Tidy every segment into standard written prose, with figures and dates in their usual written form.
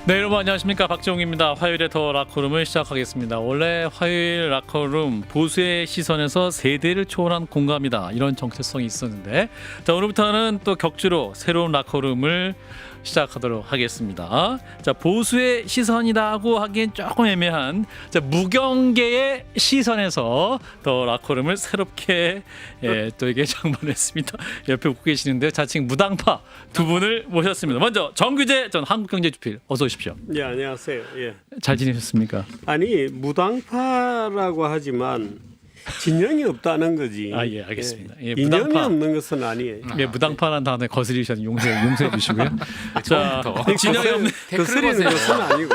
네, 여러분 안녕하십니까, 박정웅입니다. 화요일에 더 라커룸을 시작하겠습니다. 원래 화요일 라커룸 보수의 시선에서 세대를 초월한 공감이다, 이런 정체성이 있었는데, 자, 오늘부터는 또 격주로 새로운 라커룸을 시작하도록 하겠습니다. 자, 보수의 시선이라고 하기엔 조금 애매한, 자, 무경계의 시선에서 더 라커룸을 새롭게 또 이게 장만했습니다. 옆에 웃고 계시는데 자칭 무당파 두 분을 모셨습니다. 먼저 정규재 전 한국경제주필, 어서 오십시오. 예, 안녕하세요. 예. 잘 지내셨습니까? 아니, 무당파라고 하지만 진영이 없다는 거지. 아, 예, 알겠습니다. 예, 이념이 무당파. 없는 것은 아니에요. 예, 무당파라는 단어에 거슬리셔서 용서해 주시고요. 자, 진영이 없는 거스리는 것은 아니고.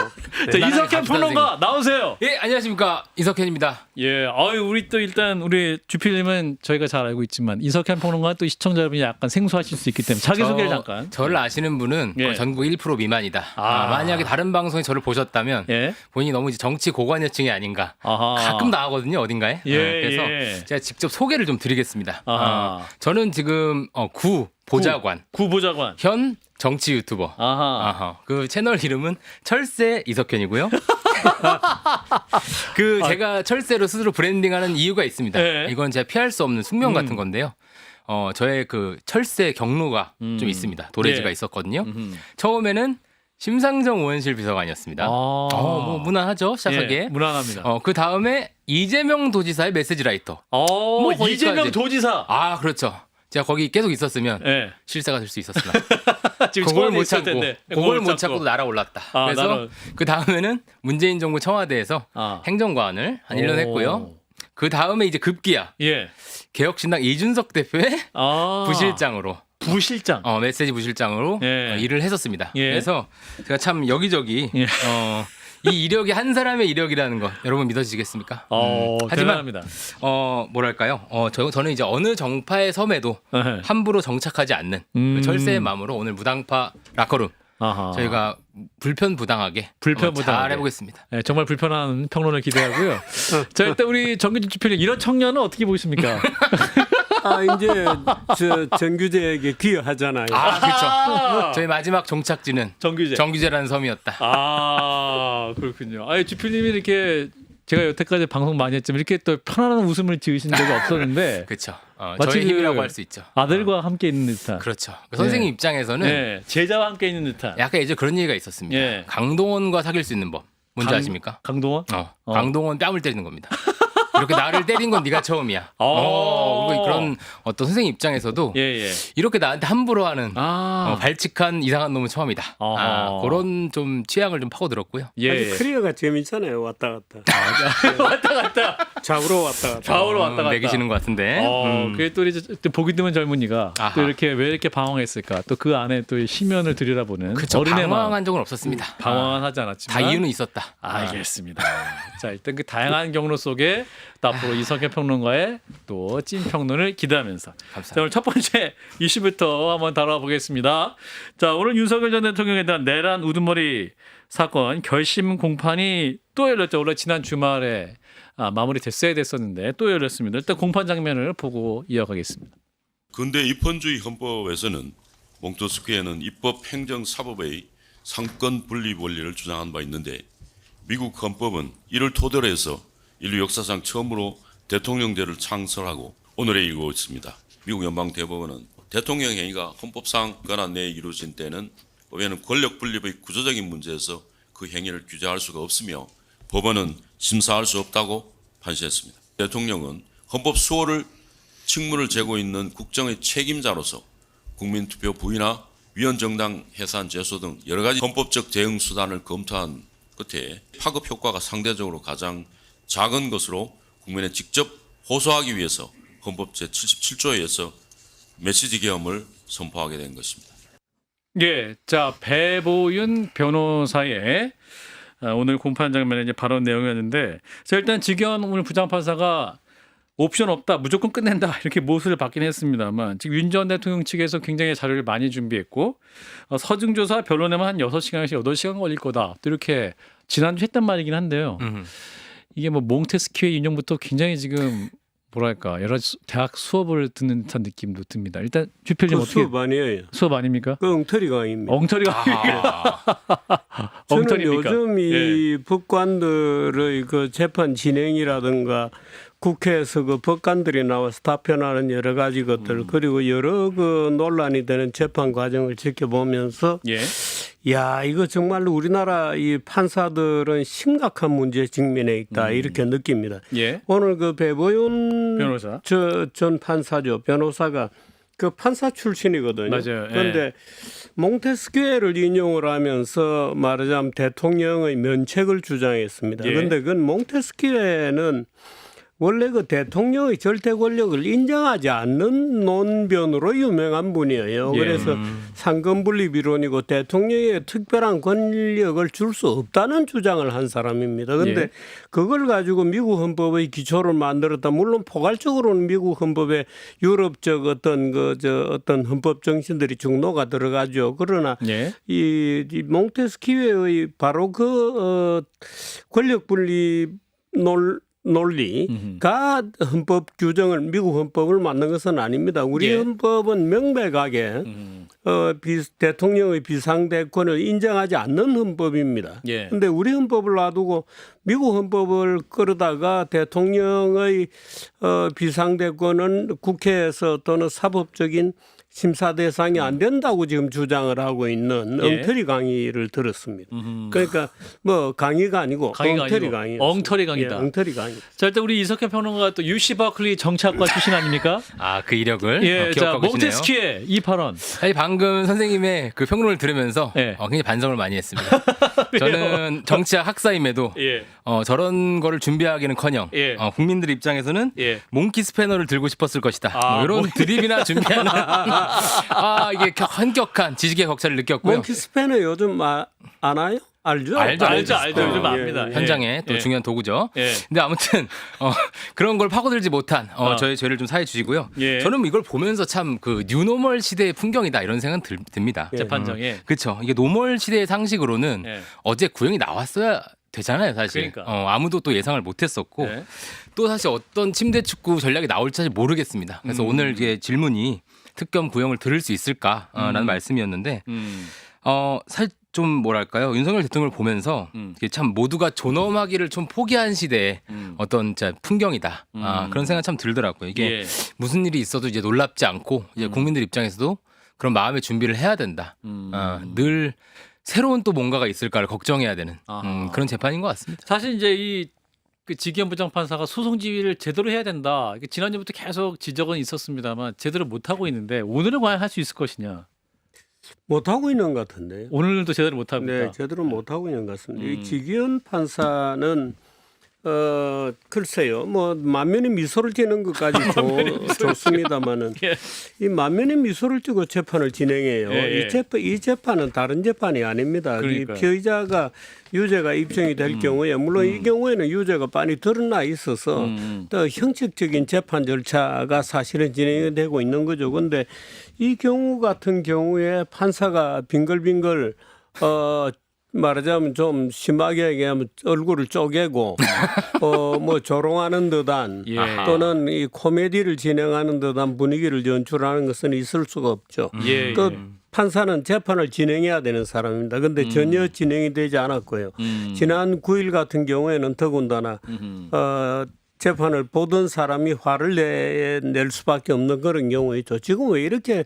자, 이석현 평론가 나오세요. 예, 안녕하십니까, 이석현입니다. 예, 아유, 우리 또 일단 우리 주필님은 저희가 잘 알고 있지만 이석현 평론가 또 시청자 여러분이 약간 생소하실 수 있기 때문에 자기 소개를 잠깐. 저를 아시는 분은 예. 전국 1% 미만이다. 만약에 다른 방송에 저를 보셨다면 예, 본인이 너무 이제 정치 고관여층이 아닌가. 아하. 가끔 나오거든요, 어딘가에. 예, 그래서 예. 제가 직접 소개를 좀 드리겠습니다. 아하. 저는 지금 구 보좌관, 구보좌관. 현 정치 유튜버. 아하. 그 채널 이름은 철새 이석현이고요. 제가 철새로 스스로 브랜딩하는 이유가 있습니다. 예. 이건 제가 피할 수 없는 숙명 같은 건데요. 저의 그 철새 경로가 좀 있습니다. 도래지가 예. 있었거든요. 처음에는 심상정 의원실 비서관이었습니다. 뭐 무난하죠, 시작하기에. 예, 무난합니다. 그 다음에 이재명 도지사의 메시지 라이터. 거기까지. 이재명 도지사. 그렇죠. 제가 거기 계속 있었으면 예. 실세가 될 수 있었으나 지금 그걸 청와대에 못 있을 참고 텐데. 그걸 못 참고 날아올랐다. 그래서 그 다음에는 문재인 정부 청와대에서 행정관을 한 1년 했고요. 그 다음에 이제 급기야 예. 개혁신당 이준석 대표의 부실장으로 부실장. 메시지 부실장으로 예. 일을 했었습니다. 예. 그래서 제가 참 여기저기 예. 이 이력이 한 사람의 이력이라는 거 여러분 믿어지시겠습니까? 하지만 대단합니다. 뭐랄까요? 저는 이제 어느 정파의 섬에도 예. 함부로 정착하지 않는 그 철새의 마음으로 오늘 무당파 라커룸 아하. 저희가 불편부당하게 잘 해보겠습니다. 네, 정말 불편한 평론을 기대하고요. 자, 일단 우리 정규진 주필님, 이런 청년은 어떻게 보십니까? 이제 저 정규재에게 귀여하잖아요. 그렇죠. 저희 마지막 종착지는 정규재. 정규재라는 섬이었다. 그렇군요. 주필님이 이렇게 제가 여태까지 방송 많이 했지만 이렇게 또 편안한 웃음을 지으신 적이 없었는데 그렇죠. 마치 저의 힘이라고 할 수 있죠. 아들과 함께 있는 듯한. 그렇죠. 선생님 입장에서는 네, 제자와 함께 있는 듯한. 약간 예전 그런 얘기가 있었습니다. 예. 강동원과 사귈 수 있는 법 뭔지 아십니까? 강동원? 강동원 뺨을 때리는 겁니다. 이렇게 나를 때린 건 네가 처음이야. 그리고 그런 어떤 선생님 입장에서도 예. 이렇게 나한테 함부로 하는 발칙한 이상한 놈은 처음이다. 그런 좀 취향을 좀 파고들었고요. 아주 크리어가 재밌잖아요. 왔다 갔다. 왔다 갔다. 좌우로 왔다 갔다. 좌우로 왔다 갔다. 매기시는 것 같은데. 그게 또 이제 또 보기 드문 젊은이가 또 이렇게 왜 이렇게 방황했을까? 또 그 안에 또 심연을 들여다보는 어린애 마음. 방황한 적은 없었습니다. 방황은 하지 않았지만 다 이유는 있었다. 알겠습니다. 자, 일단 그 다양한 경로 속에 또 앞으로 이석현 평론가의 또 찐 평론을 기대하면서 자, 오늘 첫 번째 이슈부터 한번 다뤄보겠습니다. 자, 오늘 윤석열 전 대통령에 대한 내란 우두머리 사건 결심 공판이 또 열렸죠. 원래 지난 주말에 마무리됐어야 됐었는데 또 열렸습니다. 일단 공판 장면을 보고 이어가겠습니다. 근대 입헌주의 헌법에서는 몽토스키에는 입법, 행정, 사법의 상권 분립 원리를 주장한 바 있는데 미국 헌법은 이를 토대로 해서 인류 역사상 처음으로 대통령제를 창설하고 오늘에 이르고 있습니다. 미국 연방대법원은 대통령 행위가 헌법상 권한 내에 이루어진 때는 법에는 권력 분립의 구조적인 문제에서 그 행위를 규제할 수가 없으며 법원은 심사할 수 없다고 판시했습니다. 대통령은 헌법 수호를 직무를 재고 있는 국정의 책임자로서 국민투표 부의나 위헌정당 해산 제소 등 여러 가지 헌법적 대응 수단을 검토한 끝에 파급 효과가 상대적으로 가장 작은 것으로 국민에 직접 호소하기 위해서 헌법 제77조에 의해서 메시지 계엄을 선포하게 된 것입니다. 예, 자, 배보윤 변호사의 오늘 공판 장면의 이제 발언 내용이었는데, 자, 일단 직연 오늘 부장판사가 옵션 없다, 무조건 끝낸다, 이렇게 모습을 받긴 했습니다만 지금 윤 전 대통령 측에서 굉장히 자료를 많이 준비했고 서증조사 변론에만 한 6시간에서 8시간 걸릴 거다, 또 이렇게 지난주 했단 말이긴 한데요. 이게 뭐 몽테스키의 인용부터 굉장히 지금 뭐랄까 여러 대학 수업을 듣는 듯한 느낌도 듭니다. 일단 주필님 그 어떻게 수업 아니에요. 수업 아닙니까? 그 엉터리 강의입니다. 엉터리 강의. 저는 엉터리입니까? 요즘 이 법관들의 그 재판 진행이라든가 국회에서 그 법관들이 나와서 답변하는 여러 가지 것들 그리고 여러 그 논란이 되는 재판 과정을 지켜보면서 예. 야 이거 정말로 우리나라 이 판사들은 심각한 문제에 직면해 있다 이렇게 느낍니다. 예. 오늘 그 배보윤 변호사. 전 판사죠. 변호사가 그 판사 출신이거든요. 맞아요. 예. 그런데 몽테스키에를 인용을 하면서 말하자면 대통령의 면책을 주장했습니다. 예. 그런데 그건 몽테스키에는 원래 그 대통령의 절대 권력을 인정하지 않는 논변으로 유명한 분이에요. 예. 그래서 상권분립 이론이고 대통령의 특별한 권력을 줄 수 없다는 주장을 한 사람입니다. 그런데 예. 그걸 가지고 미국 헌법의 기초를 만들었다. 물론 포괄적으로는 미국 헌법에 유럽적 어떤 헌법 정신들이 중노가 들어가죠. 그러나 예. 이 몽테스키웨의 바로 그 권력 분립 논리가 헌법 규정을 미국 헌법을 만든 것은 아닙니다. 우리 예. 헌법은 명백하게 대통령의 비상대권을 인정하지 않는 헌법입니다. 예. 그런데 우리 헌법을 놔두고 미국 헌법을 끌어다가 대통령의 비상대권은 국회에서 또는 사법적인 심사 대상이 안 된다고 지금 주장을 하고 있는 예. 엉터리 강의를 들었습니다. 그러니까 뭐 강의가 아니고 강의가 엉터리 아니고 강의. 엉터리 강의다. 엉터리 강의. 자, 일단 우리 이석현 평론가가 또 UC 버클리 정치학과 출신 아닙니까? 아, 그 이력을 예. 자, 기억하고 계시네요. 몽테스키에 이 발언. 사실 방금 선생님의 그 평론을 들으면서 예. 굉장히 반성을 많이 했습니다. 저는 정치학 학사임에도 예. 저런 거를 준비하기는커녕 예. 국민들 입장에서는 예. 몽키 스패너를 들고 싶었을 것이다. 아, 뭐 이런 드립이나 준비하는 이게 현격한 지식의 격차를 느꼈고요. 몽키 스패너 요즘 아나요? 알죠? 알죠. 요즘 예, 압니다. 예. 현장에 또 예. 중요한 도구죠. 예. 근데 아무튼 그런 걸 파고들지 못한 저의 죄를 좀 사해 주시고요. 예. 저는 이걸 보면서 참 그 뉴노멀 시대의 풍경이다 이런 생각은 듭니다. 재판정에. 그렇죠. 이게 노멀 시대의 상식으로는 예. 어제 구형이 나왔어야 되잖아요, 사실. 그러니까. 아무도 또 예상을 못했었고 예. 또 사실 어떤 침대 축구 전략이 나올지 사실 모르겠습니다. 그래서 오늘 이제 질문이 특검 구형을 들을 수 있을까라는 말씀이었는데 사실 좀 뭐랄까요, 윤석열 대통령을 보면서 이게 참 모두가 존엄하기를 좀 포기한 시대의 어떤 진짜 풍경이다. 그런 생각 참 들더라고요. 이게 예. 무슨 일이 있어도 이제 놀랍지 않고 이제 국민들 입장에서도 그런 마음의 준비를 해야 된다. 늘 새로운 또 뭔가가 있을까를 걱정해야 되는 그런 재판인 것 같습니다. 사실 이제 그 지기현 부장판사가 소송 지휘를 제대로 해야 된다. 이게 지난주부터 계속 지적은 있었습니다만 제대로 못 하고 있는데 오늘은 과연 할 수 있을 것이냐? 못 하고 있는 것 같은데요. 오늘도 제대로 못 합니다. 네, 제대로 못 하고 있는 것 같습니다. 이 지기현 판사는 글쎄요, 뭐 만면의 미소를 띠는 것까지 좋습니다만은 예. 이 만면의 미소를 띠고 재판을 진행해요. 예, 예. 이 재판은 다른 재판이 아닙니다. 그러니까요. 이 피의자가 유죄가 입증이 될 경우에 물론 이 경우에는 유죄가 많이 드러나 있어서 또 형식적인 재판 절차가 사실은 진행이 되고 있는 거죠. 그런데 이 경우 같은 경우에 판사가 빙글빙글 말하자면 좀 심하게 얘기하면 얼굴을 쪼개고 뭐 조롱하는 듯한 예. 또는 이 코미디를 진행하는 듯한 분위기를 연출하는 것은 있을 수가 없죠. 예. 그 판사는 재판을 진행해야 되는 사람입니다. 그런데 전혀 진행이 되지 않았고요. 지난 9일 같은 경우에는 더군다나 재판을 보던 사람이 화를 낼 수밖에 없는 그런 경우이죠. 지금 왜 이렇게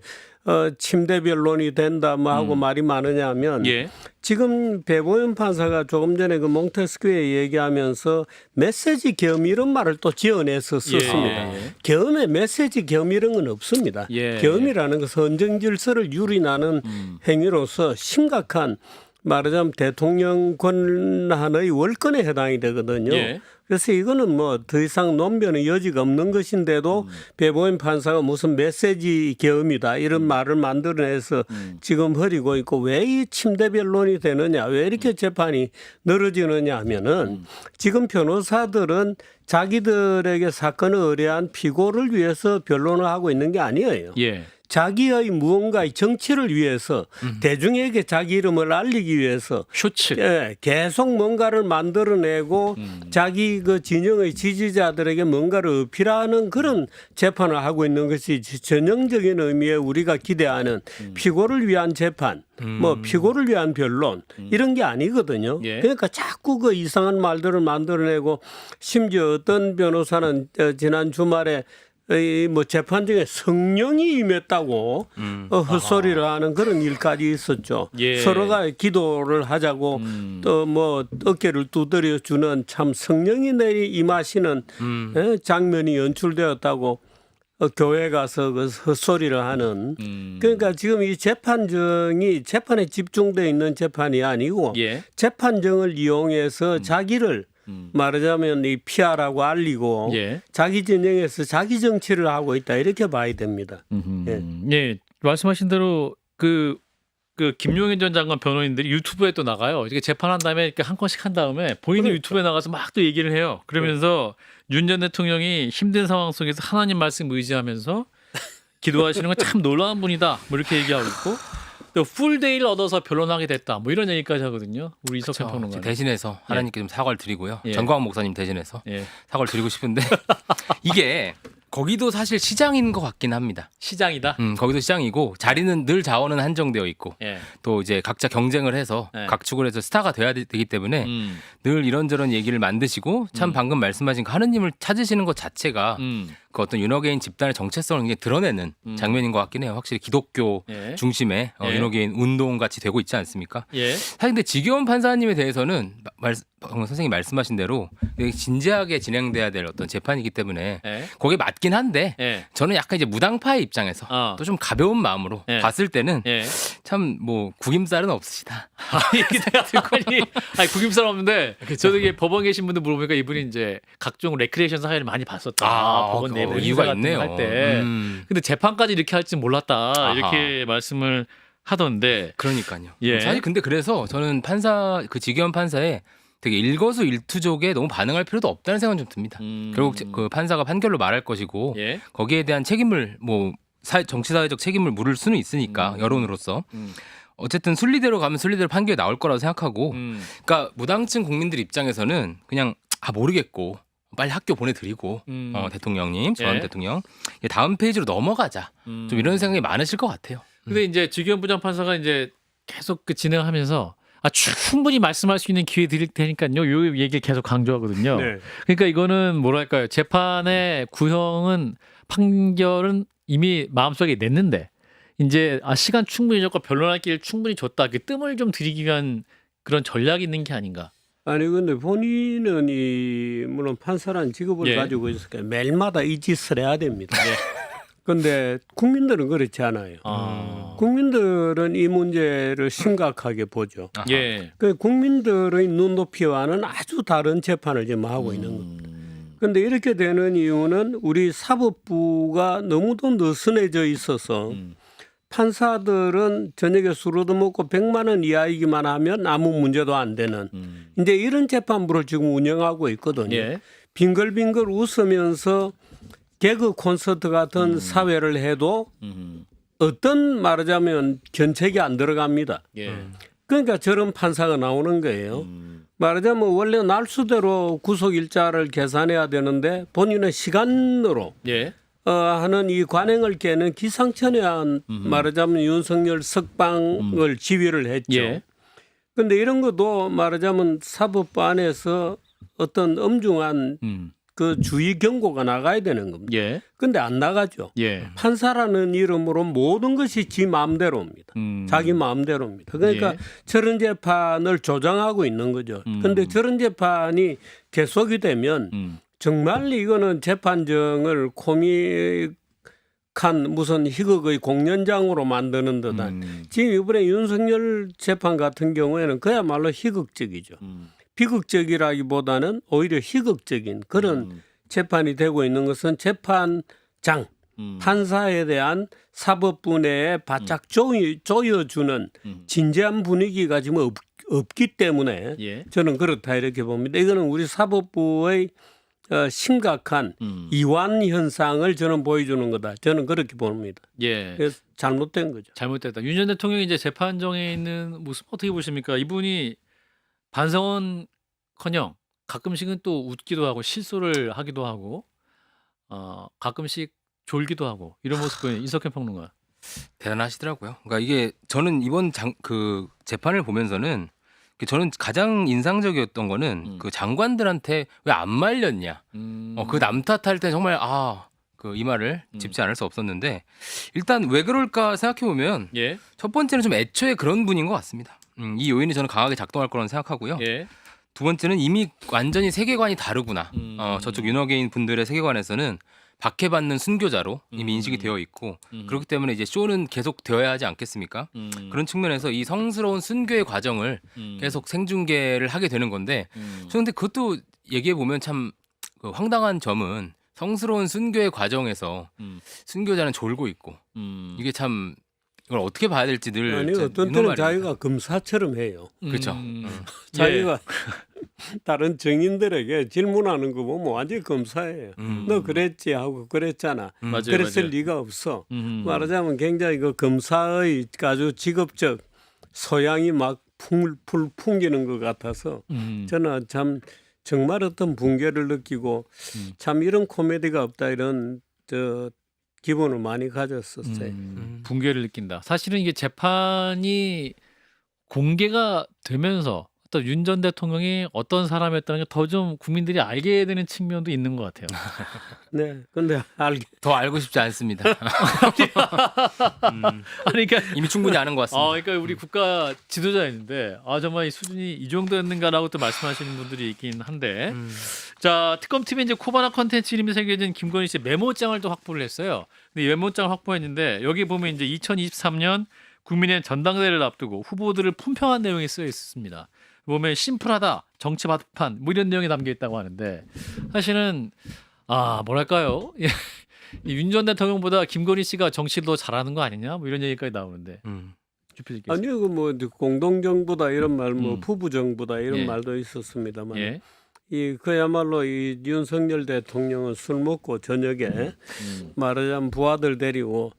침대 변론이 된다 뭐 하고 말이 많으냐 하면 예. 지금 배보윤 판사가 조금 전에 그 몽테스키에 얘기하면서 메시지 겸 이런 말을 또 지어내서 썼습니다. 예. 겸에 메시지 겸 이런 건 없습니다. 예. 겸이라는 것은 헌정 질서를 유린하는 행위로서 심각한 말하자면 대통령 권한의 월권에 해당이 되거든요. 예. 그래서 이거는 뭐 더 이상 논변의 여지가 없는 것인데도 배보윤 판사가 무슨 메시지 겸이다 이런 말을 만들어내서 지금 흐리고 있고 왜 이 침대 변론이 되느냐 왜 이렇게 재판이 늘어지느냐 하면은 지금 변호사들은 자기들에게 사건을 의뢰한 피고를 위해서 변론을 하고 있는 게 아니에요. 예. 자기의 무언가의 정치를 위해서 대중에게 자기 이름을 알리기 위해서 쇼츠. 예, 계속 뭔가를 만들어내고 자기 그 진영의 지지자들에게 뭔가를 어필하는 그런 재판을 하고 있는 것이 전형적인 의미의 우리가 기대하는 피고를 위한 재판, 뭐 피고를 위한 변론 이런 게 아니거든요. 예. 그러니까 자꾸 그 이상한 말들을 만들어내고 심지어 어떤 변호사는 지난 주말에 이 뭐 재판 중에 성령이 임했다고 헛소리를 하는 그런 일까지 있었죠. 예. 서로가 기도를 하자고 또 뭐 어깨를 두드려 주는 참 성령이 내리 임하시는 장면이 연출되었다고 교회 가서 그 헛소리를 하는 그러니까 지금 이 재판정이 재판에 집중되어 있는 재판이 아니고 예. 재판정을 이용해서 자기를 말하자면 이 피하라고 알리고 예. 자기 진영에서 자기 정치를 하고 있다 이렇게 봐야 됩니다. 예. 예, 말씀하신 대로 그 김용현 전 장관 변호인들이 유튜브에 또 나가요. 이렇게 재판한 다음에 이렇게 한 건씩 한 다음에 본인이 유튜브에 나가서 막 또 얘기를 해요. 그러면서 윤 전 대통령이 힘든 상황 속에서 하나님 말씀 의지하면서 기도하시는 건 참 놀라운 분이다. 뭐 이렇게 얘기하고 있고 또 풀데이를 얻어서 변론하게 됐다. 뭐 이런 얘기까지 하거든요. 우리 이석현 평론가. 대신해서 하나님께 좀 사과를 드리고요. 예. 정광훈 목사님 대신해서 예. 사과를 드리고 싶은데 이게 거기도 사실 시장인 것 같긴 합니다. 시장이다. 거기도 시장이고 자리는 늘 자원은 한정되어 있고 예. 또 이제 각자 경쟁을 해서 네. 각축을 해서 스타가 돼야 되기 때문에 음. 늘 이런저런 얘기를 만드시고 참 방금 말씀하신 그 하느님을 찾으시는 것 자체가 그 어떤 윤호개인 집단의 정체성을 굉장히 드러내는 장면인 것 같긴 해요. 확실히 기독교 예. 중심의 예. 윤호개인 운동 같이 되고 있지 않습니까? 예. 사실 근데 지기현 판사님에 대해서는 방금 선생님이 말씀하신 대로 되게 진지하게 진행돼야 될 어떤 재판이기 때문에 예. 거기에 맞긴 한데 예. 저는 약간 이제 무당파의 입장에서 어. 또 좀 가벼운 마음으로 예. 봤을 때는 예. 참 뭐 구김살은 없으시다. 이게 내가 아니 구김살 없는데 저도 이게 법원 계신 분들 물어보니까 이분이 이제 각종 레크레이션 사회를 많이 봤었다. 법원 내부 이유가 행사 같은 거 있네요. 할 때. 근데 재판까지 이렇게 할지 몰랐다. 아하. 이렇게 말씀을 하던데. 그러니까요. 예. 사실 근데 그래서 저는 판사 그 지기현 판사의 되게 일거수일투족에 너무 반응할 필요도 없다는 생각은 좀 듭니다. 결국 그 판사가 판결로 말할 것이고 예. 거기에 대한 책임을 뭐 정치사회적 책임을 물을 수는 있으니까 여론으로서 어쨌든 순리대로 가면 순리대로 판결이 나올 거라고 생각하고 그러니까 무당층 국민들 입장에서는 그냥 모르겠고 빨리 학교 보내드리고 대통령님 전 예. 대통령 다음 페이지로 넘어가자 좀 이런 생각이 많으실 것 같아요. 근데 이제 지기현 부장판사가 이제 계속 그 진행하면서 충분히 말씀할 수 있는 기회 드릴 테니까요. 요 얘기를 계속 강조하거든요. 네. 그러니까 이거는 뭐랄까요. 재판의 구형은 판결은 이미 마음속에 냈는데 이제 시간 충분히 줬고 변론할 기회를 충분히 줬다. 그 뜸을 좀 들이기 위한 그런 전략이 있는 게 아닌가. 아니 근데 본인은 이 물론 판사라는 직업을 예. 가지고 있으니까 매일마다 이 짓을 해야 됩니다. 그런데 국민들은 그렇지 않아요. 국민들은 이 문제를 심각하게 보죠. 아하. 예. 그 국민들의 눈높이와는 아주 다른 재판을 지금 하고 있는 겁니다. 그런데 이렇게 되는 이유는 우리 사법부가 너무도 느슨해져 있어서 판사들은 저녁에 술 얻어먹고 100만 원 이하이기만 하면 아무 문제도 안 되는 이제 이런 재판부를 지금 운영하고 있거든요. 예. 빙글빙글 웃으면서 개그 콘서트 같은 사회를 해도 어떤 말하자면 견책이 안 들어갑니다. 예. 그러니까 저런 판사가 나오는 거예요. 말하자면 원래 날수대로 구속일자를 계산해야 되는데 본인은 시간으로 예. 하는 이 관행을 깨는 기상천외한 말하자면 윤석열 석방을 지휘를 했죠. 예. 그런데 이런 것도 말하자면 사법부 안에서 어떤 엄중한 그 주의 경고가 나가야 되는 겁니다. 예. 근데 안 나가죠. 예. 판사라는 이름으로 모든 것이 지 마음대로입니다. 자기 마음대로입니다. 그러니까 예. 저런 재판을 조장하고 있는 거죠. 그런데 저런 재판이 계속이 되면 정말 이거는 재판정을 코믹한 무슨 희극의 공연장으로 만드는 듯한 지금 이번에 윤석열 재판 같은 경우에는 그야말로 희극적이죠. 비극적이라기보다는 오히려 희극적인 그런 재판이 되고 있는 것은 재판장, 판사에 대한 사법부 내에 바짝 조여주는 진지한 분위기가 지금 없기 때문에 예. 저는 그렇다 이렇게 봅니다. 이거는 우리 사법부의 심각한 이완 현상을 저는 보여주는 거다. 저는 그렇게 봅니다. 예. 그래서 잘못된 거죠. 잘못됐다. 윤 전 대통령이 이제 재판정에 있는 모습 어떻게 보십니까? 이분이 반성은커녕 가끔씩은 또 웃기도 하고 실수를 하기도 하고 가끔씩 졸기도 하고 이런 모습 보이는 인석현 평론가. 대단하시더라고요. 그러니까 이게 저는 이번 재판을 보면서는 저는 가장 인상적이었던 거는 그 장관들한테 왜 안 말렸냐. 그 남 탓할 때 정말 이 말을 짚지 않을 수 없었는데 일단 왜 그럴까 생각해 보면 예. 첫 번째는 좀 애초에 그런 분인 것 같습니다. 이 요인이 저는 강하게 작동할 거라고 생각하고요. 예. 두 번째는 이미 완전히 세계관이 다르구나. 저쪽 윤호개인 분들의 세계관에서는 박해받는 순교자로 이미 인식이 되어 있고 그렇기 때문에 이제 쇼는 계속 되어야 하지 않겠습니까? 그런 측면에서 이 성스러운 순교의 과정을 계속 생중계를 하게 되는 건데 저는 근데 그것도 얘기해 보면 참 황당한 점은 성스러운 순교의 과정에서 순교자는 졸고 있고 이게 참 이걸 어떻게 봐야 될지 늘 아니 어떤 때는 자기가 검사처럼 해요. 그렇죠. 자기가 다른 증인들에게 질문하는 거 보면 완전히 검사예요. 너 그랬지 하고 그랬잖아. 맞아요, 그랬을 맞아요. 리가 없어. 말하자면 굉장히 그 검사의 아주 직업적 소양이 막 풍기는 것 같아서 저는 참 정말 어떤 붕괴를 느끼고 참 이런 코미디가 없다 이런 기분을 많이 가졌었어요. 붕괴를 느낀다. 사실은 이게 재판이 공개가 되면서 어떤 윤 전 대통령이 어떤 사람이었다는 게 더 좀 국민들이 알게 되는 측면도 있는 것 같아요. 네, 근데 더 알고 싶지 않습니다. 그러니까 이미 충분히 아는 것 같습니다. 그러니까 우리 국가 지도자였는데 정말 이 수준이 이 정도였는가라고 또 말씀하시는 분들이 있긴 한데 자 특검팀이 이제 코바나 컨텐츠 이름이 새겨진 김건희 씨 메모장을 또 확보를 했어요. 근데 이 메모장을 확보했는데 여기 보면 이제 2023년 국민의 전당대회를 앞두고 후보들을 품평한 내용이 쓰여 있습니다. 보면 심플하다, 정치 바둑판 뭐 이런 내용이 담겨 있다고 하는데 사실은 뭐랄까요? 윤 전 대통령보다 김건희 씨가 정치를 더 잘하는 거 아니냐? 뭐 이런 얘기까지 나오는데. 주필님께서. 아니요, 뭐 공동정부다 이런 말, 뭐 부부정부다 이런 예. 말도 있었습니다만, 예. 그야말로 이 윤석열 대통령은 술 먹고 저녁에 말하자면 부하들 데리고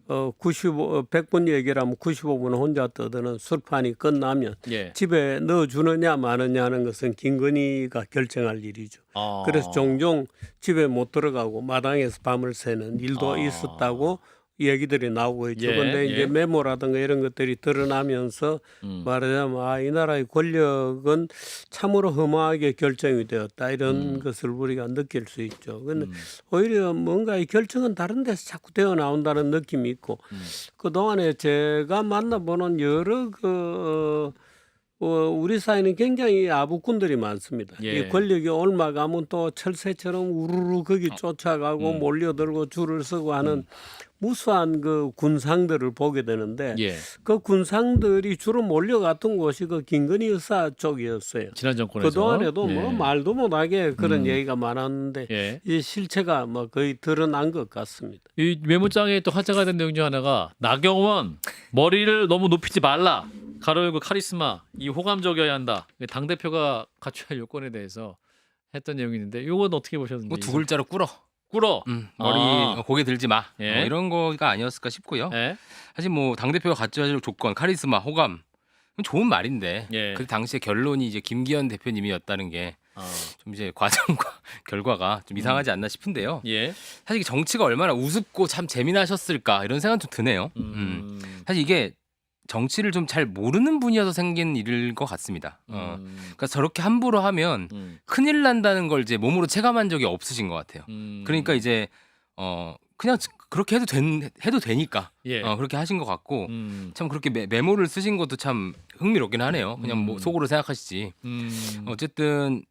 100분 얘기를 하면 95분 혼자 떠드는 술판이 끝나면 예. 집에 넣어주느냐 마느냐 하는 것은 김건희가 결정할 일이죠. 그래서 종종 집에 못 들어가고 마당에서 밤을 새는 일도 있었다고 얘기들이 나오고 있죠. 그런데 이제 메모라든가 이런 것들이 드러나면서 말하자면 이 나라의 권력은 참으로 허무하게 결정이 되었다 이런 것을 우리가 느낄 수 있죠. 그런데 오히려 뭔가 이 결정은 다른 데서 자꾸 되어 나온다는 느낌이 있고 그 동안에 제가 만나보는 여러 우리 사회는 굉장히 아부꾼들이 많습니다. 예. 이 권력이 올라가면 또 철새처럼 우르르 거기 쫓아가고 몰려들고 줄을 서고 하는 무수한 그 군상들을 보게 되는데 그 군상들이 주로 몰려갔던 곳이 그 김건희 여사 쪽이었어요. 지난 정권에서. 그 동안에도 뭐 말도 못하게 그런 얘기가 많았는데 이제 실체가 뭐 거의 드러난 것 같습니다. 이 메모장에 또 화제가 된 내용 중 하나가 나경원 머리를 너무 높이지 말라. 가로 열고 카리스마 이 호감적이어야 한다. 당 대표가 갖춰야 할 요건에 대해서 했던 내용이 있는데 이건 어떻게 보셨는지. 뭐 두 글자로 꿇어. 머리 고개 들지 마. 예. 이런 거가 아니었을까 싶고요. 예. 사실 뭐 당 대표가 갖춰야 할 조건, 카리스마, 호감 그건 좋은 말인데 그 당시에 결론이 이제 김기현 대표님이었다는 게 좀 이제 과정과 결과가 좀 이상하지 않나 싶은데요. 사실 정치가 얼마나 우습고 참 재미나셨을까 이런 생각 좀 드네요. 사실 이게 정치를 좀 잘 모르는 분이어서 생긴 일일 것 같습니다. 그러니까 저렇게 함부로 하면 큰일 난다는 걸 이제 몸으로 체감한 적이 없으신 것 같아요. 그러니까 이제 그냥 그렇게 해도 되니까 그렇게 하신 것 같고 참 그렇게 메모를 쓰신 것도 참 흥미롭긴 하네요. 그냥 뭐 속으로 생각하시지. 어쨌든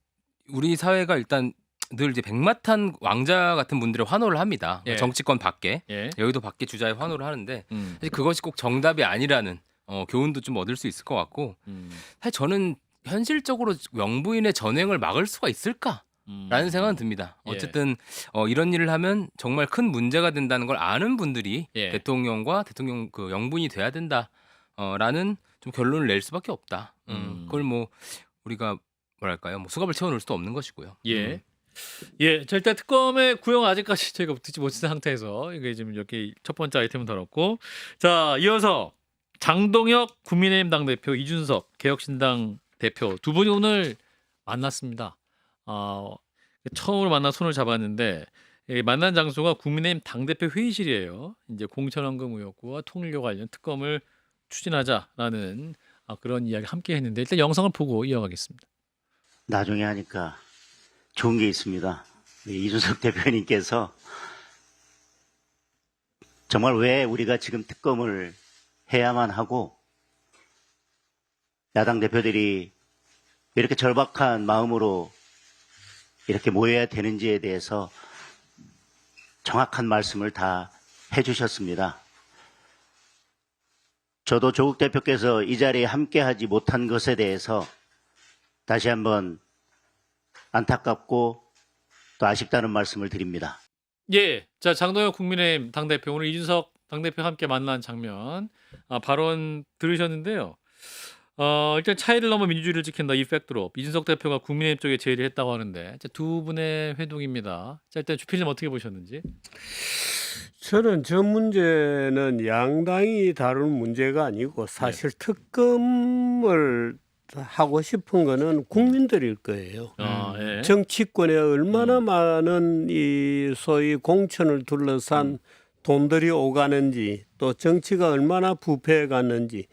우리 사회가 일단 늘 이제 백마탄 왕자 같은 분들의 환호를 합니다. 정치권 밖에 여의도 밖에 주자에 환호를 하는데 사실 그것이 꼭 정답이 아니라는 교훈도 좀 얻을 수 있을 것 같고 사실 저는 현실적으로 영부인의 전횡을 막을 수가 있을까라는 생각은 듭니다. 어쨌든 이런 일을 하면 정말 큰 문제가 된다는 걸 아는 분들이 대통령과 대통령 그 영부인이 돼야 된다라는 좀 결론을 낼 수밖에 없다. 그걸 뭐 우리가 뭐랄까요? 뭐 수갑을 채워놓을 수도 없는 것이고요. 예, 자, 일단 특검의 구형 아직까지 저희가 듣지 못한 상태에서 이게 지금 이렇게 첫 번째 아이템은 다뤘고, 자, 이어서 장동혁 국민의힘 당대표, 이준석 개혁신당 대표 두 분이 오늘 만났습니다. 처음으로 만나 손을 잡았는데 만난 장소가 국민의힘 당대표 회의실이에요. 이제 공천원금 의혹과 통일교 관련 특검을 추진하자라는 그런 이야기 함께 했는데 일단 영상을 보고 이어가겠습니다. 나중에 하니까 좋은 게 있습니다. 이준석 대표님께서 정말 왜 우리가 지금 특검을 해야만 하고 야당 대표들이 이렇게 절박한 마음으로 이렇게 모여야 되는지에 대해서 정확한 말씀을 다 해주셨습니다. 저도 조국 대표께서 이 자리에 함께하지 못한 것에 대해서 다시 한번 안타깝고 또 아쉽다는 말씀을 드립니다. 예, 자 장동혁 국민의힘 당대표 오늘 이준석 당대표 함께 만난 장면 발언 들으셨는데요. 일단 차이를 넘어 민주주의를 지킨다 이 팩트로 이준석 대표가 국민의힘 쪽에 제의를 했다고 하는데 자, 두 분의 회동입니다. 자, 일단 주필님 어떻게 보셨는지? 저는 저 문제는 양당이 다룬 문제가 아니고 사실 특검을 하고 싶은 거는 국민들일 거예요. 예. 정치권에 얼마나 많은 이 소위 공천을 둘러싼 돈들이 오가는지 또 정치가 얼마나 부패해 갔는지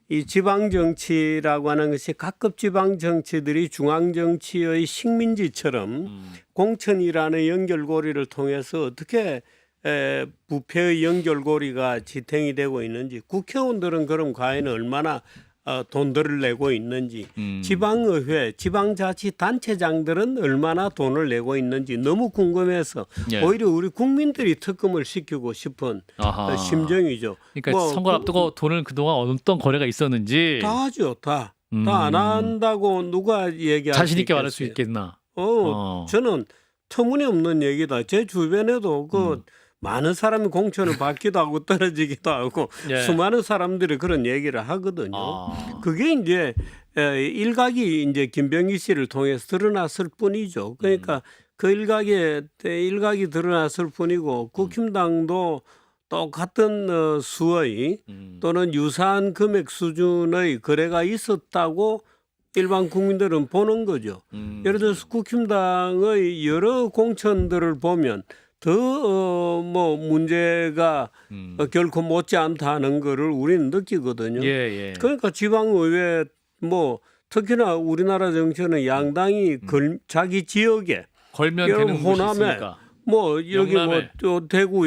이 지방 정치라고 하는 것이 각급 지방 정치들이 중앙 정치의 식민지처럼 공천이라는 연결고리를 통해서 어떻게 부패의 연결고리가 지탱이 되고 있는지 국회의원들은 그럼 과연 얼마나 돈들을 내고 있는지 지방의회, 지방자치단체장들은 얼마나 돈을 내고 있는지 너무 궁금해서 예. 오히려 우리 국민들이 특검을 시키고 싶은 심정이죠. 그러니까 선거 앞두고 돈을 그동안 어떤 거래가 있었는지 다 하죠. 다 안 한다고 누가 얘기할 자신 수 있게 말할 수 있겠어요? 있겠나? 저는 터무니없는 얘기다. 제 주변에도 많은 사람이 공천을 받기도 하고 떨어지기도 하고 예. 수많은 사람들이 그런 얘기를 하거든요. 그게 이제 일각이 이제 김병기 씨를 통해서 드러났을 뿐이죠. 그러니까 그 일각이 드러났을 뿐이고 국힘당도 똑같은 수의 또는 유사한 금액 수준의 거래가 있었다고 일반 국민들은 보는 거죠. 예를 들어서 국힘당의 여러 공천들을 보면 더 문제가 결코 못지 않다는 거를 우리는 느끼거든요. 예. 그러니까 지방의회 특히나 우리나라 정치는 양당이 자기 지역에 걸면 여러분 되는 곳이 호남에 있으니까. 여기 영남에. 또 대구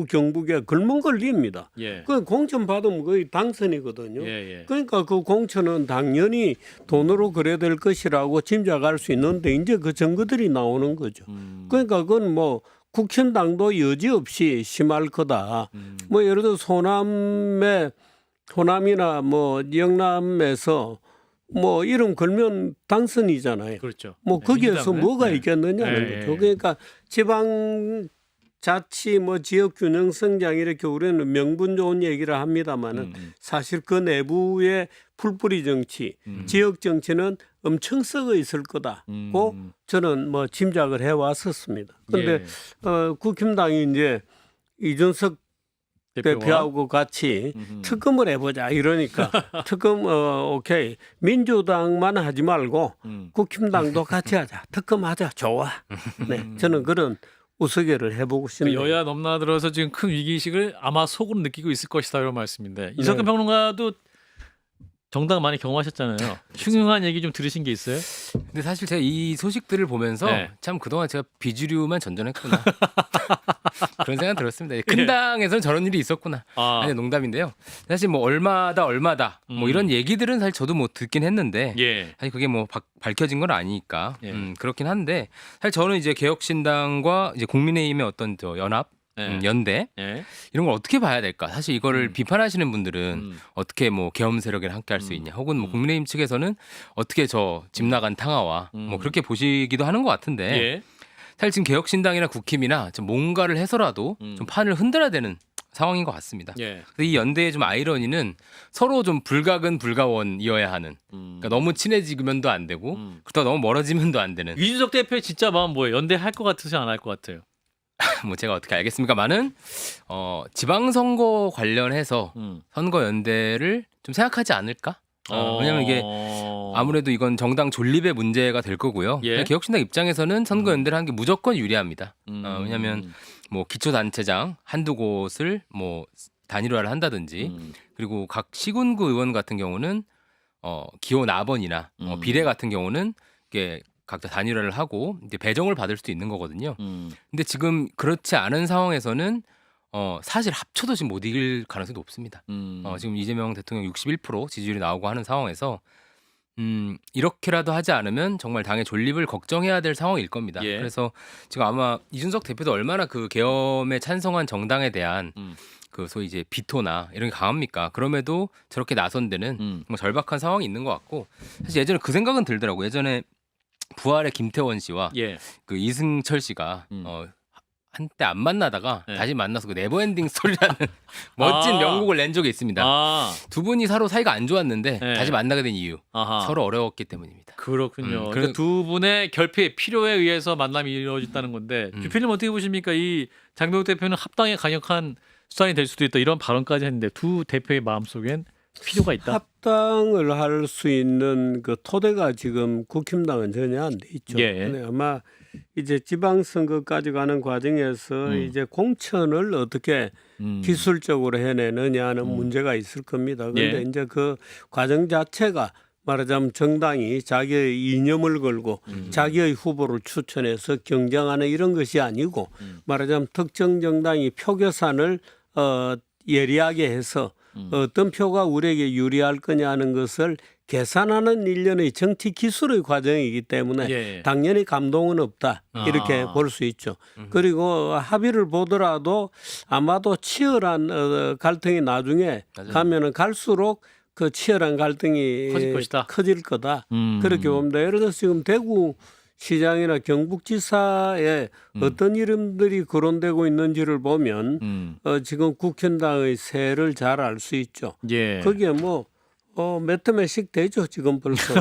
경북에 걸면 걸립니다. 예. 그 공천 받으면 거의 당선이거든요. 예. 그러니까 그 공천은 당연히 돈으로 거래될 것이라고 짐작할 수 있는데 이제 그 증거들이 나오는 거죠. 그러니까 그건 국힘당도 여지없이 심할 거다. 예를 들어 호남이나 영남에서 이름 걸면 당선이잖아요. 그렇죠. 거기에서 민주당은? 뭐가 네. 있겠느냐는 예. 거죠. 그러니까 지방 자치 지역 균형 성장 이렇게 우리는 명분 좋은 얘기를 합니다만은 사실 그 내부의 풀뿌리 정치, 지역 정치는 엄청 썩어 있을 거다고 저는 짐작을 해 왔었습니다. 그런데 국힘당이 이제 이준석 대표하고 같이 특검을 해보자 이러니까 특검 오케이 민주당만 하지 말고 국힘당도 같이 하자 특검하자 좋아. 네 저는 그런 우스개를 해보고 싶네요. 여야 넘나들어서 지금 큰 위기의식을 아마 속으로 느끼고 있을 것이다 이런 말씀인데 이석근 평론가도 정당 많이 경험하셨잖아요. 흉흉한 얘기 좀 들으신 게 있어요? 근데 사실 제가 이 소식들을 보면서 네. 참 그동안 제가 비주류만 전전했구나 그런 생각 들었습니다. 큰 당에서는 저런 일이 있었구나. 아니 농담인데요. 사실 얼마다 이런 얘기들은 사실 저도 듣긴 했는데 사실 그게 밝혀진 건 아니니까 그렇긴 한데 사실 저는 이제 개혁신당과 이제 국민의힘의 어떤 연합 연대 이런 걸 어떻게 봐야 될까? 사실 이거를 비판하시는 분들은 어떻게 계엄 세력이랑 함께 할 수 있냐? 혹은 국민의힘 측에서는 어떻게 저 집 나간 탕화와 그렇게 보시기도 하는 것 같은데 사실 지금 개혁신당이나 국힘이나 좀 뭔가를 해서라도 좀 판을 흔들어야 되는 상황인 것 같습니다. 예. 근데 이 연대의 좀 아이러니는 서로 좀 불가근 불가원이어야 하는. 그러니까 너무 친해지면도 안 되고 그렇다고 너무 멀어지면도 안 되는. 이준석 대표의 진짜 마음 뭐예요? 연대할 것 같으세요? 안 할 것 같아요? 뭐 제가 어떻게 알겠습니까만은 지방선거 관련해서 선거 연대를 좀 생각하지 않을까? 왜냐면 이게 아무래도 이건 정당 존립의 문제가 될 거고요. 예. 개혁신당 입장에서는 선거 연대를 하는 게 무조건 유리합니다. 왜냐하면 뭐 기초단체장 한두 곳을 뭐 단일화를 한다든지 그리고 각 시군구 의원 같은 경우는 기호 나번이나 비례 같은 경우는 이게 각자 단일화를 하고 이제 배정을 받을 수도 있는 거거든요. 근데 지금 그렇지 않은 상황에서는 사실 합쳐도 지금 못 이길 가능성이 높습니다. 지금 이재명 대통령 61% 지지율이 나오고 하는 상황에서 이렇게라도 하지 않으면 정말 당의 존립을 걱정해야 될 상황일 겁니다. 예. 그래서 지금 아마 이준석 대표도 얼마나 그 계엄에 찬성한 정당에 대한 그 소위 이제 비토나 이런 게 강합니까? 그럼에도 저렇게 나선 데는 정말 절박한 상황이 있는 것 같고 사실 예전에 그 생각은 들더라고요. 예전에 부활의 김태원 씨와 예. 그 이승철 씨가 한때 안 만나다가 네. 다시 만나서 그 네버엔딩 스토리라는 멋진 명곡을 낸 적이 있습니다. 두 분이 서로 사이가 안 좋았는데 네. 다시 만나게 된 이유 아하. 서로 어려웠기 때문입니다. 그렇군요. 그래- 그러니까 두 분의 결핍, 필요에 의해서 만남이 이루어졌다는 건데 주필님 어떻게 보십니까? 이 장동욱 대표는 합당에 강력한 수단이 될 수도 있다 이런 발언까지 했는데 두 대표의 마음속엔 필요가 있다. 합당을 할 수 있는 그 토대가 지금 국힘당은 전혀 안 돼 있죠. 예. 근데 아마 이제 지방선거까지 가는 과정에서 이제 공천을 어떻게 기술적으로 해내느냐는 문제가 있을 겁니다. 그런데 예. 이제 그 과정 자체가 말하자면 정당이 자기의 이념을 걸고 자기의 후보를 추천해서 경쟁하는 이런 것이 아니고 말하자면 특정 정당이 표 계산을 예리하게 해서 어떤 표가 우리에게 유리할 거냐 하는 것을 계산하는 일련의 정치 기술의 과정이기 때문에 예. 당연히 감동은 없다 이렇게 아. 볼 수 있죠. 그리고 합의를 보더라도 아마도 치열한 갈등이 나중에 맞아요. 가면은 갈수록 그 치열한 갈등이 커질 것이다. 커질 거다. 그렇게 봅니다. 예를 들어서 지금 대구 시장이나 경북지사에 어떤 이름들이 거론되고 있는지를 보면 지금 국힘당의 세를 잘 알 수 있죠. 예. 거기에 뭐 몇 회씩 되죠 지금 벌써.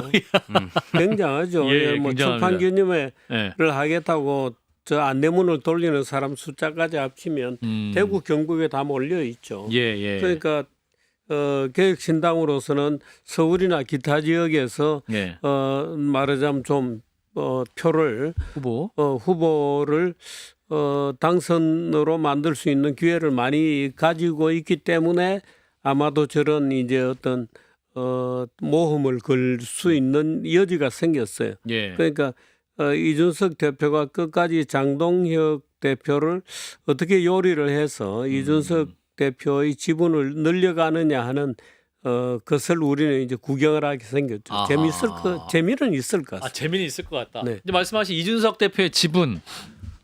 굉장하죠. 예, 뭐 굉장합니다. 출판 기념회를 예. 하겠다고 저 안내문을 돌리는 사람 숫자까지 합치면 대구 경북에 다 몰려 있죠. 예, 예. 그러니까 개혁신당으로서는 서울이나 기타 지역에서 예. 말하자면 좀 표를 후보. 후보를 당선으로 만들 수 있는 기회를 많이 가지고 있기 때문에 아마도 저런 이제 어떤 모험을 걸 수 있는 여지가 생겼어요. 예. 그러니까 이준석 대표가 끝까지 장동혁 대표를 어떻게 요리를 해서 이준석 대표의 지분을 늘려가느냐 하는 것을 우리는 이제 구경을 하게 생겼죠. 아하. 재미는 있을 것 아, 같습니다. 재미는 있을 것 같다. 네. 이제 말씀하신 이준석 대표의 지분.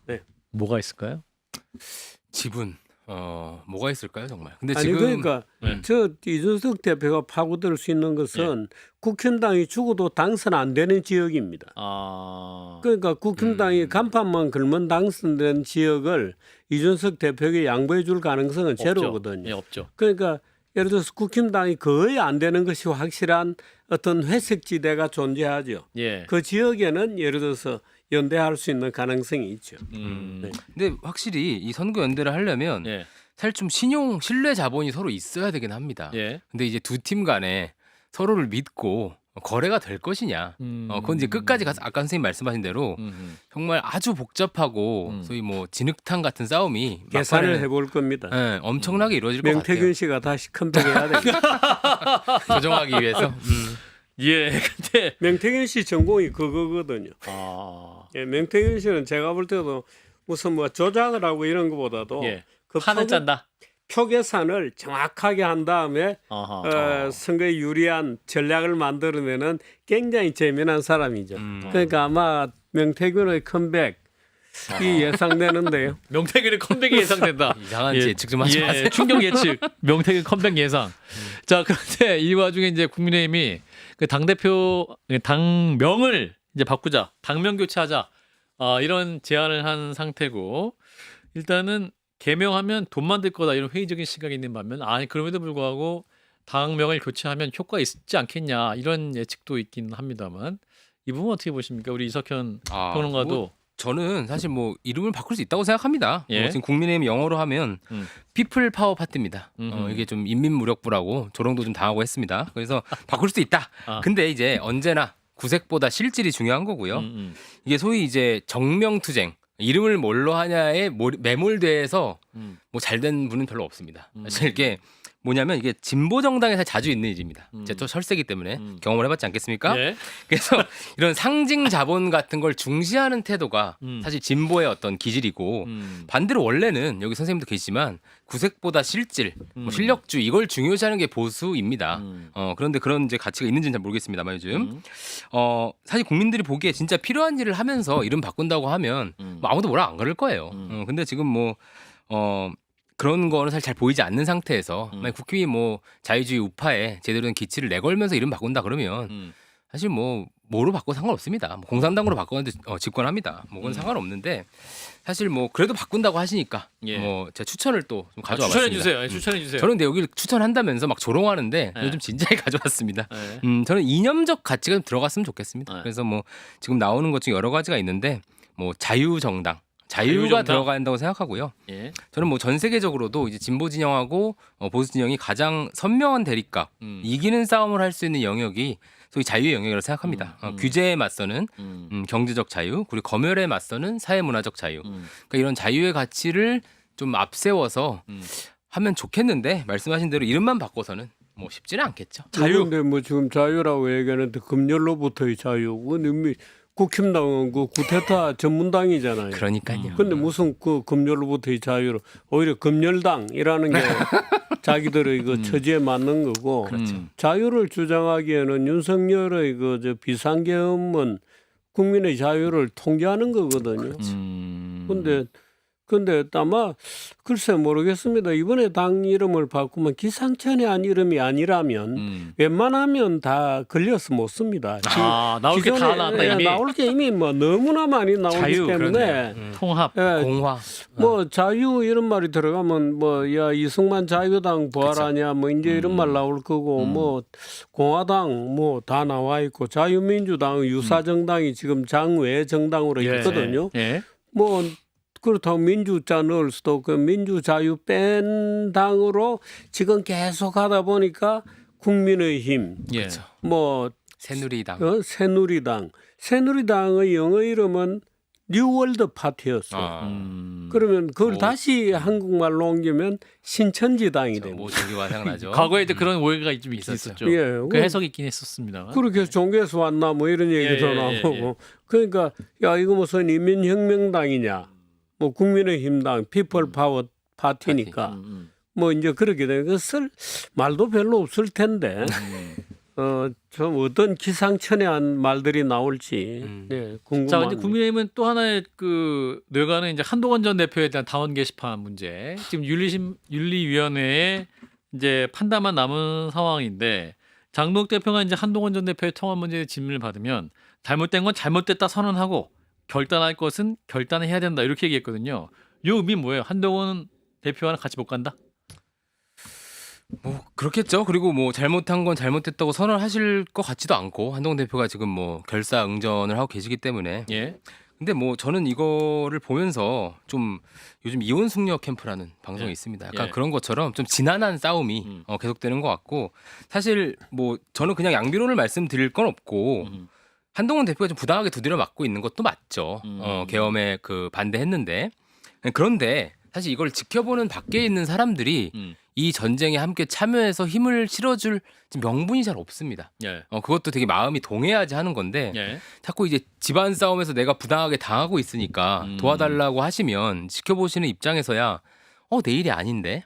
네. 뭐가 있을까요? 지분 뭐가 있을까요 정말? 근데 아니 지금 그러니까 네. 저 이준석 대표가 파고들 수 있는 것은 국힘당이 죽어도 당선 안 되는 지역입니다. 아. 그러니까 국힘당이 간판만 걸면 당선된 지역을 이준석 대표에게 양보해 줄 가능성은 제로거든요. 예, 없죠. 그러니까 예를 들어서 국힘당이 거의 안 되는 것이 확실한 어떤 회색 지대가 존재하죠. 예. 그 지역에는 예를 들어서 연대할 수 있는 가능성이 있죠. 네. 근데 확실히 이 선거 연대를 하려면 예. 사실 좀 신뢰 자본이 서로 있어야 되긴 합니다. 예. 근데 이제 두 팀 간에 서로를 믿고 거래가 될 것이냐? 그건 이제 끝까지 가서 아까 선생님 말씀하신 대로 정말 아주 복잡하고 소위 뭐 진흙탕 같은 싸움이 계산을 막판에는- 해볼 겁니다. 네, 엄청나게 이루어질 것 명태균 같아요. 씨가 다시 컴백해야 됩니다. 조정하기 위해서. 예. 근데 명태균 씨 전공이 그거거든요. 아. 예, 명태균 씨는 제가 볼 때도 무슨 뭐 조작을 하고 이런 것보다도 예. 그 판을 짠다. 표 계산을 정확하게 한 다음에 아하. 선거에 유리한 전략을 만들어내는 굉장히 재미난 사람이죠. 그러니까 아마 명태균의 컴백이 예상되는데요. 명태균의 컴백이 예상된다. 이상한 예측 좀 하지 마세요. 충격 예측. 명태균 컴백 예상. 자, 그런데 이 와중에 이제 국민의힘이 그 당대표 당명을 이제 바꾸자. 당명 교체하자. 이런 제안을 한 상태고 일단은 개명하면 돈 만들 거다 이런 회의적인 시각이 있는 반면 아니 그럼에도 불구하고 당명을 교체하면 효과가 있지 않겠냐 이런 예측도 있긴 합니다만 이 부분 어떻게 보십니까? 우리 이석현 평론가도 뭐 저는 사실 뭐 이름을 바꿀 수 있다고 생각합니다. 예. 지금 국민의힘 영어로 하면 피플 파워 파티입니다. 이게 좀 인민무력부라고 조롱도 좀 당하고 했습니다. 그래서 바꿀 수 있다. 아. 근데 이제 언제나 구색보다 실질이 중요한 거고요. 이게 소위 이제 정명투쟁 이름을 뭘로 하냐에 매몰돼서 뭐 잘된 분은 별로 없습니다. 사실 이게 뭐냐면 이게 진보 정당에서 자주 있는 일입니다. 제가 또 설세기 때문에 경험을 해봤지 않겠습니까? 예. 그래서 이런 상징 자본 같은 걸 중시하는 태도가 사실 진보의 어떤 기질이고 반대로 원래는 여기 선생님도 계시지만 구색보다 실질, 뭐 실력주 이걸 중요시하는 게 보수입니다. 그런데 그런 이제 가치가 있는지는 잘 모르겠습니다만 요즘 사실 국민들이 보기에 진짜 필요한 일을 하면서 이름 바꾼다고 하면 뭐 아무도 뭐라 안 그럴 거예요. 근데 지금 뭐 그런 거는 사실 잘 보이지 않는 상태에서 만약 국힘이 뭐 자유주의 우파에 제대로 된 기치를 내걸면서 이름 바꾼다 그러면 사실 뭐로 바꿔도 상관없습니다. 뭐 공산당으로 바꾸는데 집권합니다. 뭐 그건 상관없는데 사실 뭐 그래도 바꾼다고 하시니까 예. 뭐 제가 추천을 또 좀 가져와 추천해 봤습니다. 주세요. 추천해 주세요. 저는 근데 여기를 추천한다면서 막 조롱하는데 네. 요즘 진지하게 가져왔습니다. 네. 저는 이념적 가치가 좀 들어갔으면 좋겠습니다. 네. 그래서 뭐 지금 나오는 것 중에 여러 가지가 있는데 뭐 자유정당, 자유가 자유정당? 들어가야 한다고 생각하고요. 예. 저는 뭐 전 세계적으로도 이제 진보 진영하고 보수 진영이 가장 선명한 대립각, 이기는 싸움을 할 수 있는 영역이 소위 자유의 영역이라고 생각합니다. 규제에 맞서는 경제적 자유, 그리고 검열에 맞서는 사회문화적 자유. 그러니까 이런 자유의 가치를 좀 앞세워서 하면 좋겠는데 말씀하신 대로 이름만 바꿔서는 뭐 쉽지는 않겠죠. 자유인데 뭐 지금 자유라고 얘기하는데 금열로부터의 자유. 근데 국힘당은 그 구테타 전문당이잖아요. 그러니까요. 근데 무슨 그 금열로부터의 자유로 오히려 금열당이라는 게 자기들의 그 처지에 맞는 거고 자유를 주장하기에는 윤석열의 그 비상계엄은 국민의 자유를 통제하는 거거든요. 근데 아마 글쎄 모르겠습니다. 이번에 당 이름을 바꾸면 기상천외한 이름이 아니라면 웬만하면 다 걸려서 못 씁니다. 나올 게 다 기존에, 나왔다 이미. 나올 게 이미 뭐 너무나 많이 나오기 자유, 때문에 통합. 예, 공화. 뭐 자유 이런 말이 들어가면 뭐 야 이승만 자유당 부활하냐 뭐 이제 이런 말 나올 거고 뭐 공화당 뭐 다 나와 있고 자유민주당 유사정당이 지금 장외 정당으로 있거든요. 예. 뭐 그렇다고 민주자 넣을 수도 없고 민주자유 뺀 당으로 지금 계속 하다 보니까 국민의힘 예. 뭐 새누리당. 새누리당의 영어 이름은 뉴월드 파티였어. 그러면 그걸 다시 한국말로 옮기면 신천지당이 됩니다. 뭐 저기와 생각나죠. 과거에 도 그런 오해가 좀 있었죠. 예, 그 해석이 있긴 했었습니다. 그렇게 해서 종교에서 왔나 뭐 이런 얘기도 예, 나오고 그러니까 야 이거 무슨 인민혁명당이냐 뭐 국민의힘당 피플 파워 파티니까 뭐 이제 그렇게 되는 것을 말도 별로 없을 텐데 좀 어떤 기상천외한 말들이 나올지 네, 자, 궁금합니다. 근데 국민의힘은 또 하나의 그 뇌관은 이제 한동훈 전 대표에 대한 당원 게시판 문제. 지금 윤리위원회에 이제 판단만 남은 상황인데 장동욱 대표가 이제 한동훈 전 대표의 통화 문제의 질문을 받으면 잘못된 건 잘못됐다 선언하고 결단할 것은 결단해야 된다 이렇게 얘기했거든요. 요 의미 뭐예요? 한동훈 대표와는 같이 못 간다? 뭐 그렇겠죠. 그리고 뭐 잘못한 건 잘못됐다고 선언하실 것 같지도 않고 한동훈 대표가 지금 뭐 결사응전을 하고 계시기 때문에. 예. 근데 뭐 저는 이거를 보면서 좀 요즘 이혼 숙녀 캠프라는 방송이 예. 있습니다. 약간 예. 그런 것처럼 좀 지난한 싸움이 계속되는 것 같고 사실 뭐 저는 그냥 양비론을 말씀드릴 건 없고 한동훈 대표가 좀 부당하게 두드려 맞고 있는 것도 맞죠. 계엄에 그 반대했는데 그런데 사실 이걸 지켜보는 밖에 있는 사람들이 이 전쟁에 함께 참여해서 힘을 실어줄 명분이 잘 없습니다. 예. 그것도 되게 마음이 동해야지 하는 건데 예. 자꾸 이제 집안 싸움에서 내가 부당하게 당하고 있으니까 도와달라고 하시면 지켜보시는 입장에서야 내일이 아닌데.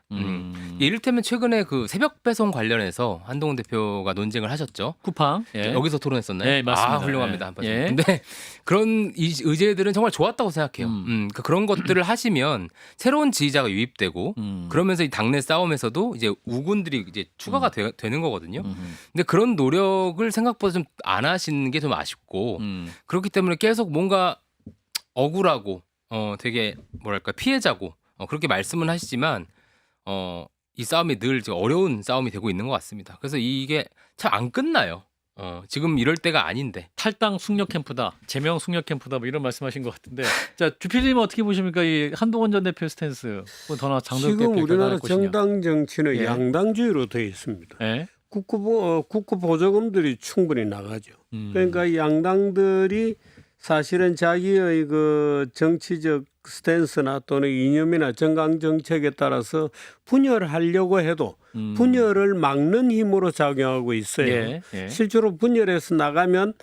이를테면 최근에 그 새벽 배송 관련해서 한동훈 대표가 논쟁을 하셨죠. 쿠팡. 예. 여기서 토론했었나요? 예, 맞습니다. 아, 훌륭합니다. 한번. 예. 근데 그런 의제들은 정말 좋았다고 생각해요. 그러니까 그런 것들을 하시면 새로운 지지자가 유입되고 그러면서 이 당내 싸움에서도 이제 우군들이 이제 추가가 되는 거거든요. 근데 그런 노력을 생각보다 좀 안 하시는 게 좀 아쉽고 그렇기 때문에 계속 뭔가 억울하고 되게 뭐랄까 피해자고 그렇게 말씀은 하시지만 이 싸움이 늘 지금 어려운 싸움이 되고 있는 것 같습니다. 그래서 이게 참 안 끝나요. 지금 이럴 때가 아닌데. 탈당 숙려 캠프다, 제명 숙려 캠프다, 뭐 이런 말씀하신 것 같은데, 자 주필님 어떻게 보십니까? 이 한동훈 전 대표 스탠스, 더나 장덕 지금 대표 우리나라 것이냐? 정당 정치는 예. 양당주의로 되어 있습니다. 예? 국고 보조금들이 충분히 나가죠. 그러니까 양당들이 사실은 자기의 그 정치적 스탠스나 또는 이념이나 정강 정책에 따라서 분열하려고 해도 분열을 막는 힘으로 작용하고 있어요. 예, 예. 실제로 분열해서 나가면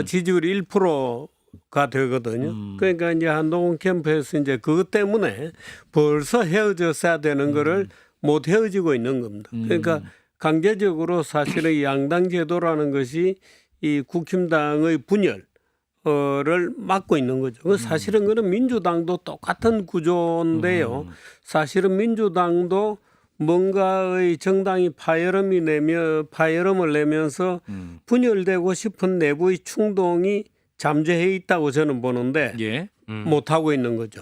지지율이 1%가 되거든요. 그러니까 이제 한동훈 캠프에서 이제 그것 때문에 벌써 헤어졌어야 되는 거를 못 헤어지고 있는 겁니다. 그러니까 강제적으로 사실은 이 양당 제도라는 것이 이 국힘당의 분열을 막고 있는 거죠. 사실은 그는 민주당도 똑같은 구조인데요. 사실은 민주당도 뭔가의 정당이 파열음을 내면서 분열되고 싶은 내부의 충동이 잠재해 있다고 저는 보는데 예. 못 하고 있는 거죠.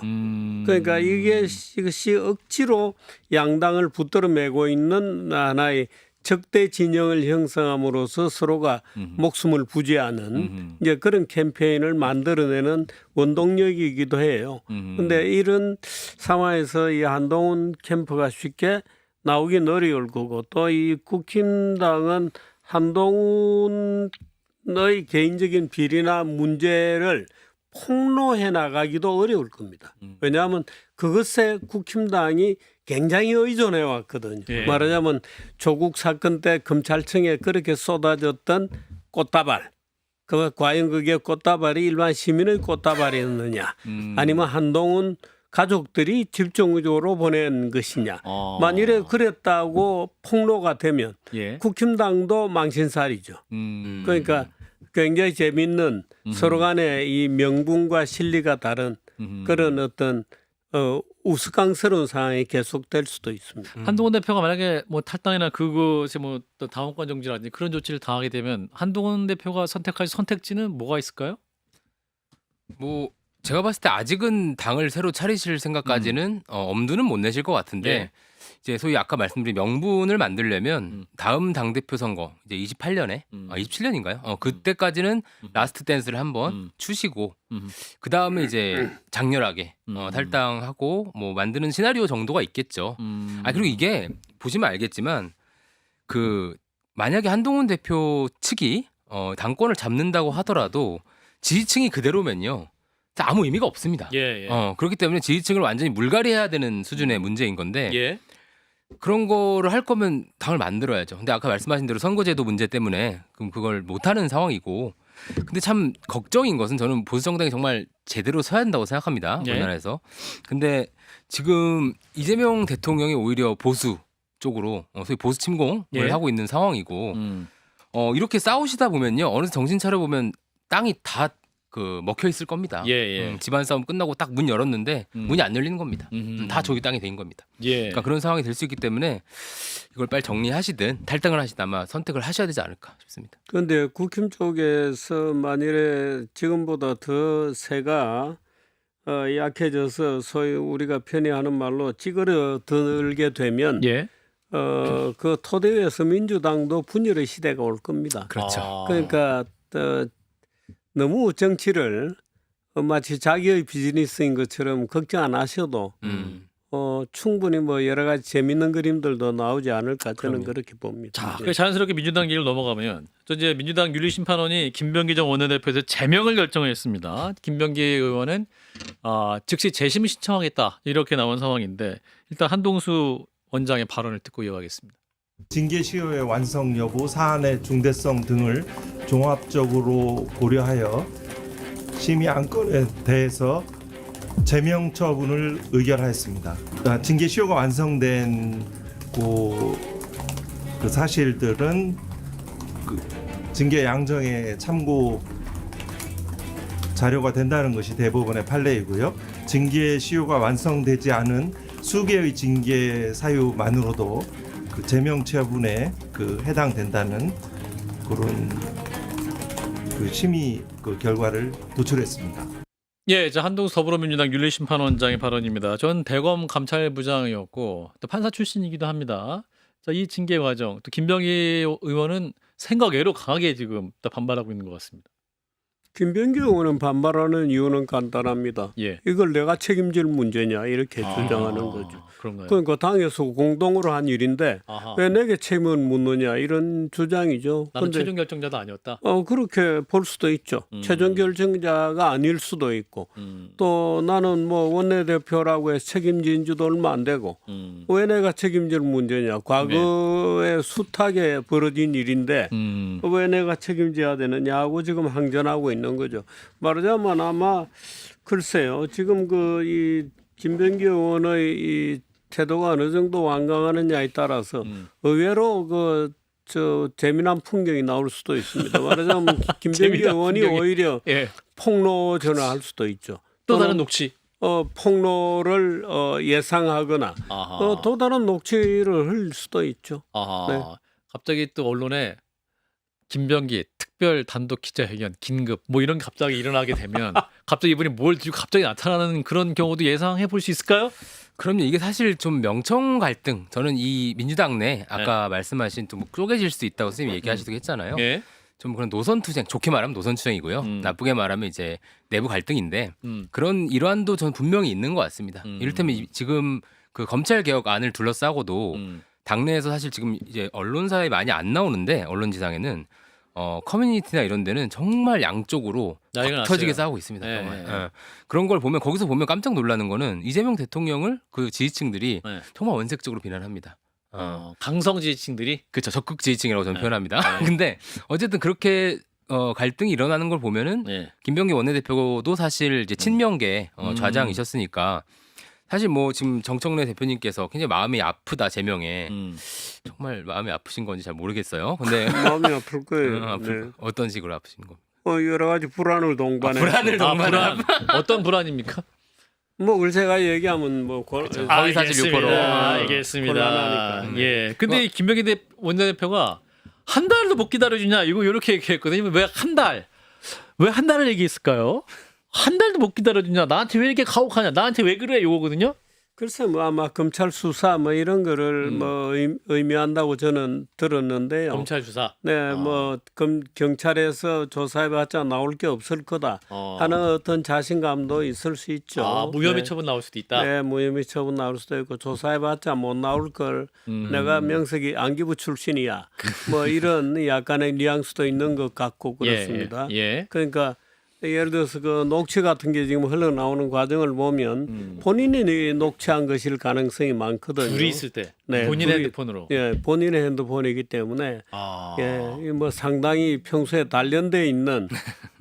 그러니까 이것이 억지로 양당을 붙들어 매고 있는 하나의 적대 진영을 형성함으로써 서로가 목숨을 부지하는 이제 그런 캠페인을 만들어내는 원동력이기도 해요. 그런데 이런 상황에서 이 한동훈 캠프가 쉽게 나오긴 어려울 거고 또 이 국힘당은 한동훈의 개인적인 비리나 문제를 폭로해 나가기도 어려울 겁니다. 왜냐하면 그것에 국힘당이 굉장히 의존해 왔거든요. 예. 말하자면 조국 사건 때 검찰청에 그렇게 쏟아졌던 꽃다발. 과연 그게 꽃다발이 일반 시민의 꽃다발이었느냐 아니면 한동훈 가족들이 집중적으로 보낸 것이냐. 만일에 그랬다고 폭로가 되면 예. 국힘당도 망신살이죠. 그러니까 굉장히 재미있는 서로 간의 이 명분과 실리가 다른 그런 어떤 우스꽝스러운 상황이 계속될 수도 있습니다. 한동훈 대표가 만약에 뭐 탈당이나 그것이 뭐 또 당원권 정지라든지 그런 조치를 당하게 되면 한동훈 대표가 선택할 선택지는 뭐가 있을까요? 뭐 제가 봤을 때 아직은 당을 새로 차리실 생각까지는 엄두는 못 내실 것 같은데 예. 이제 소위 아까 말씀드린 명분을 만들려면 다음 당대표 선거 이제 28년에 27년인가요? 그때까지는 라스트 댄스를 한번 추시고 그 다음에 이제 장렬하게 탈당하고 뭐 만드는 시나리오 정도가 있겠죠. 그리고 이게 보시면 알겠지만 그 만약에 한동훈 대표 측이 당권을 잡는다고 하더라도 지지층이 그대로면요. 아무 의미가 없습니다. 예, 예. 그렇기 때문에 지지층을 완전히 물갈이해야 되는 수준의 문제인 건데 예. 그런 거를 할 거면 당을 만들어야죠. 근데 아까 말씀하신 대로 선거제도 문제 때문에 그럼 그걸 못하는 상황이고 근데 참 걱정인 것은 저는 보수 정당이 정말 제대로 서야 한다고 생각합니다. 예. 우리나라에서. 근데 지금 이재명 대통령이 오히려 보수 쪽으로 소위 보수 침공을 예. 하고 있는 상황이고 이렇게 싸우시다 보면요. 어느새 정신 차려 보면 땅이 다 그 먹혀 있을 겁니다. 예, 예. 집안 싸움 끝나고 딱 문 열었는데 문이 안 열리는 겁니다. 다 저기 땅이 된 겁니다. 예. 그러니까 그런 상황이 될 수 있기 때문에 이걸 빨리 정리하시든 탈당을 하시든 아마 선택을 하셔야 되지 않을까 싶습니다. 그런데 국힘 쪽에서 만일에 지금보다 더 세가 약해져서 소위 우리가 편히 하는 말로 찌그러들게 되면 예. 그 토대 위에서 민주당도 분열의 시대가 올 겁니다. 그렇죠. 그러니까 너무 정치를 마치 자기의 비즈니스인 것처럼 걱정 안 하셔도 충분히 뭐 여러 가지 재밌는 그림들도 나오지 않을까 저는 그렇게 봅니다. 자, 그 자연스럽게 민주당 얘기를 넘어가면 또 이제 민주당 윤리심판원이 김병기 전 원내대표에서 제명을 결정했습니다. 김병기 의원은 즉시 재심 신청하겠다 이렇게 나온 상황인데 일단 한동수 원장의 발언을 듣고 이어가겠습니다. 징계시효의 완성 여부, 사안의 중대성 등을 종합적으로 고려하여 심의 안건에 대해서 제명 처분을 의결하였습니다. 징계시효가 완성된 그 사실들은 그 징계 양정의 참고 자료가 된다는 것이 대법원의 판례이고요. 징계시효가 완성되지 않은 수개의 징계 사유만으로도 그 제명 처분에 해당된다는 그런 그 심의 결과를 도출했습니다. 예, 자 한동훈 더불어민주당 윤리심판원장의 발언입니다. 전 대검 감찰부장이었고 또 판사 출신이기도 합니다. 자, 이 징계 과정 또 김병기 의원은 생각 외로 강하게 지금 또 반발하고 있는 것 같습니다. 김병기 의원은 반발하는 이유는 간단합니다. 예. 이걸 내가 책임질 문제냐 이렇게 주장하는 거죠. 그런가요? 그러니까 당에서 공동으로 한 일인데 아하. 왜 내게 책임을 묻느냐 이런 주장이죠. 나는 근데 최종 결정자도 아니었다. 그렇게 볼 수도 있죠. 최종 결정자가 아닐 수도 있고 또 나는 뭐 원내대표라고 해서 책임진 지도 얼마 안 되고 왜 내가 책임질 문제냐. 과거에 숱하게 벌어진 일인데 왜 내가 책임져야 되느냐 하고 지금 항전하고 있는 거죠. 말하자면 아마 글쎄요. 지금 이 김병기 의원의 이 태도가 어느 정도 완강하느냐에 따라서 의외로 저 재미난 풍경이 나올 수도 있습니다. 말하자면 김병기 재미난 의원이 풍경이. 오히려 예. 폭로 전화할 수도 있죠. 또 다른 녹취. 폭로를 예상하거나 아하. 또 다른 녹취를 할 수도 있죠. 아하. 네. 갑자기 또 언론에 김병기 특별 단독 기자회견 긴급 뭐 이런 게 갑자기 일어나게 되면 갑자기 이분이 뭘 들고 갑자기 나타나는 그런 경우도 예상해 볼 수 있을까요? 그럼요. 이게 사실 좀 명청 갈등. 저는 이 민주당 내 아까 말씀하신 좀 쪼개질 수 있다고 선생님이 얘기하시기도 했잖아요. 예. 좀 그런 노선투쟁, 좋게 말하면 노선투쟁이고요. 나쁘게 말하면 이제 내부 갈등인데 그런 일환도 저는 분명히 있는 것 같습니다. 이를테면 지금 그 검찰 개혁안을 둘러싸고도 당내에서 사실 지금 이제 언론사에 많이 안 나오는데 언론지상에는 커뮤니티나 이런 데는 정말 양쪽으로 난리가 터지게 났어요. 싸우고 있습니다. 네, 정말. 네. 예. 그런 걸 보면 거기서 보면 깜짝 놀라는 거는 이재명 대통령을 그 지지층들이 네. 정말 원색적으로 비난합니다. 강성 지지층들이 그렇죠. 적극 지지층이라고 저는 네. 표현합니다. 네. 근데 어쨌든 그렇게 갈등이 일어나는 걸 보면은 예. 김병기 원내대표도 사실 이제 친명계 좌장이셨으니까 사실 뭐 지금 정청래 대표님께서 굉장히 마음이 아프다 제명에 정말 마음이 아프신 건지 잘 모르겠어요. 근데 마음이 아플 거예요. 네. 어떤 식으로 아프신 겁니까? 여러 가지 불안을 동반해. 불안을 동반한 어떤 불안입니까? 뭐 글쎄가 얘기하면 뭐 거의 46%. 알겠습니다. 곤란하니까. 예. 근데 이 김병기 원내대표가 한 달도 못 기다려주냐 이거 이렇게 얘기했거든요. 왜 한 달? 왜 한 달을 얘기했을까요? 한 달도 못 기다려주냐? 나한테 왜 이렇게 가혹하냐? 나한테 왜 그래? 이거거든요. 글쎄 뭐 아마 검찰 수사 뭐 이런 거를 뭐 의미한다고 저는 들었는데요. 검찰 수사. 네, 뭐 경찰에서 조사해봤자 나올 게 없을 거다 하는 어떤 자신감도 있을 수 있죠. 무혐의 네. 처분 나올 수도 있다. 네, 무혐의 처분 나올 수도 있고 조사해봤자 못 나올 걸 내가 명색이 안기부 출신이야. 뭐 이런 약간의 뉘앙스도 있는 것 같고 그렇습니다. 예. 그러니까 예를 들어서 그 녹취 같은 게 지금 흘러나오는 과정을 보면 본인이 녹취한 것일 가능성이 많거든요. 둘이 있을 때 네, 본인의 둘이- 핸드폰으로. 예, 본인의 핸드폰이기 때문에 예, 뭐 상당히 평소에 단련돼 있는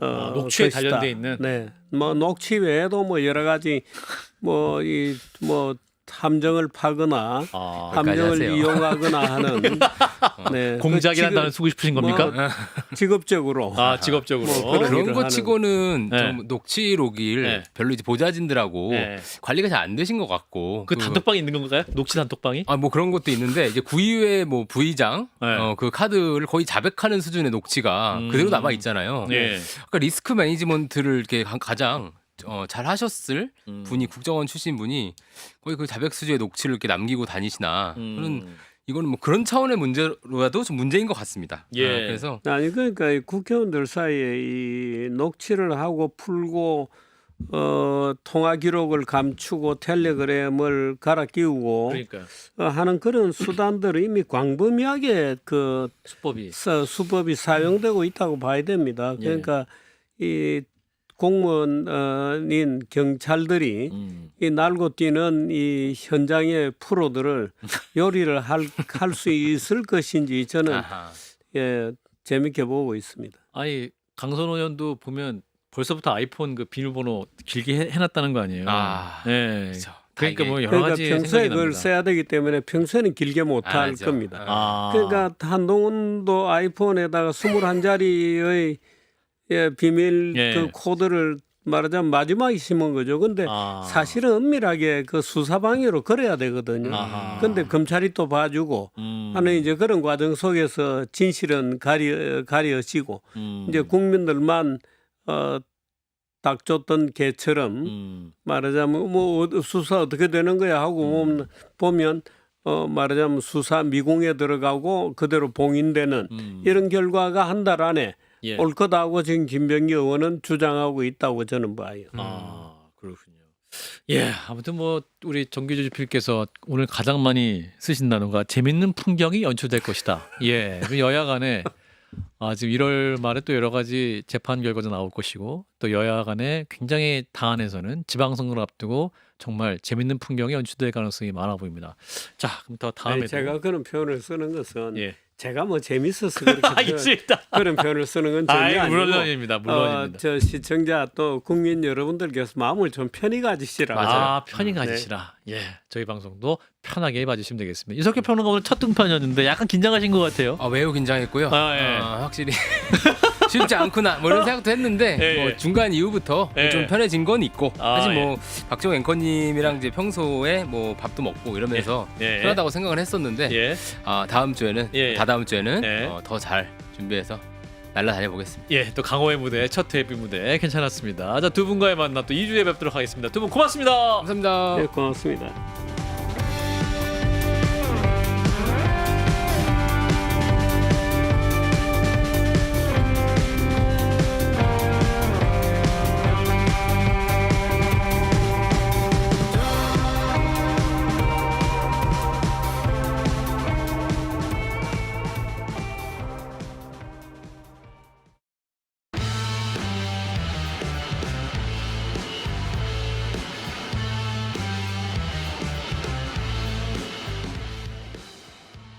녹취에 것이다. 단련돼 있는. 네, 뭐 녹취 외에도 뭐 여러 가지 뭐 함정을 파거나 함정을 하세요. 이용하거나 하는 네, 공작이라는 단어 쓰고 싶으신 겁니까? 직업적으로 직업적으로. 뭐 그런 그런 일을 것 하는. 치고는 네. 좀 녹취록을 네. 별로 이제 보좌진들하고 네. 관리가 잘 안 되신 것 같고 그 단톡방이 있는 건가요? 녹취 단톡방이? 뭐 그런 것도 있는데 이제 구의회 뭐 부의장 네. 그 카드를 거의 자백하는 수준의 녹취가 그대로 남아 있잖아요. 예. 그러니까 리스크 매니지먼트를 이렇게 가장 잘 하셨을 분이 국정원 출신 분이 거의 그 자백 수준의 녹취를 이렇게 남기고 다니시나 그런 이거는 뭐 그런 차원의 문제로라도 좀 문제인 것 같습니다. 예. 그래서 아니 그러니까 이 국회의원들 사이에 이 녹취를 하고 풀고 통화 기록을 감추고 텔레그램을 갈아 끼우고 그러니까 하는 그런 수단들이 이미 광범위하게 그 수법이. 수법이 사용되고 있다고 봐야 됩니다. 그러니까 이 공무원인 경찰들이 이 날고 뛰는 이 현장의 프로들을 요리를 할 수 있을 것인지 저는 아하. 재밌게 보고 있습니다. 아니 강선호 의원도 보면 벌써부터 아이폰 그 비밀번호 길게 해놨다는 거 아니에요? 네. 그렇죠. 그러니까 뭐 여러 그러니까 가지 평소에 생각이 그걸 납니다. 써야 되기 때문에 평소에는 길게 못 할 알죠. 겁니다. 그러니까 한동훈도 아이폰에다가 21자리의 비밀 예. 그 코드를 말하자면 마지막에 심은 거죠. 근데 사실은 엄밀하게 그 수사 방해로 걸어야 되거든요. 근데 검찰이 또 봐주고 하는 이제 그런 과정 속에서 진실은 가려지고 이제 국민들만 딱 줬던 개처럼 말하자면 뭐 수사 어떻게 되는 거야 하고 보면 말하자면 수사 미궁에 들어가고 그대로 봉인되는 이런 결과가 한 달 안에 예. 올 거다고 지금 김병기 의원은 주장하고 있다고 저는 봐요. 아 그렇군요. 예, 아무튼 뭐 우리 정규주 지필께서 오늘 가장 많이 쓰신 단어가 재밌는 풍경이 연출될 것이다. 예, 여야간에 지금 1월 말에 또 여러 가지 재판 결과도 나올 것이고 또 여야간에 굉장히 당안에서는 지방선거를 앞두고 정말 재밌는 풍경이 연출될 가능성이 많아 보입니다. 자, 그럼 더 다음에 아니, 제가 그런 표현을 쓰는 것은 예. 제가 뭐 재밌어서 그렇게 알겠습니다. 그런 표현을 쓰는 건 전혀 아니고 물론입니다. 물론입니다. 저 시청자 또 국민 여러분들께서 마음을 좀 편히 가지시라. 아, 편히 가지시라. 예, 저희 방송도 편하게 봐주시면 되겠습니다. 이석규 평론가 오늘 첫 등판이었는데 약간 긴장하신 것 같아요. 매우 긴장했고요. 예. 확실히 쉽지 않구나 뭐 이런 생각도 했는데 예, 뭐 예. 중간 이후부터 예. 좀 편해진 건 있고 사실 예. 뭐 박정 앵커님이랑 이제 평소에 뭐 밥도 먹고 이러면서 예. 편하다고 생각을 했었는데 예, 다음 주에는 예. 다다음 주에는 예. 더 잘 준비해서 날라다녀 보겠습니다. 예, 또 강호의 무대 첫 데뷔 무대 괜찮았습니다. 자, 두 분과의 만남 또 2주에 뵙도록 하겠습니다. 두 분 고맙습니다. 감사합니다. 네, 고맙습니다.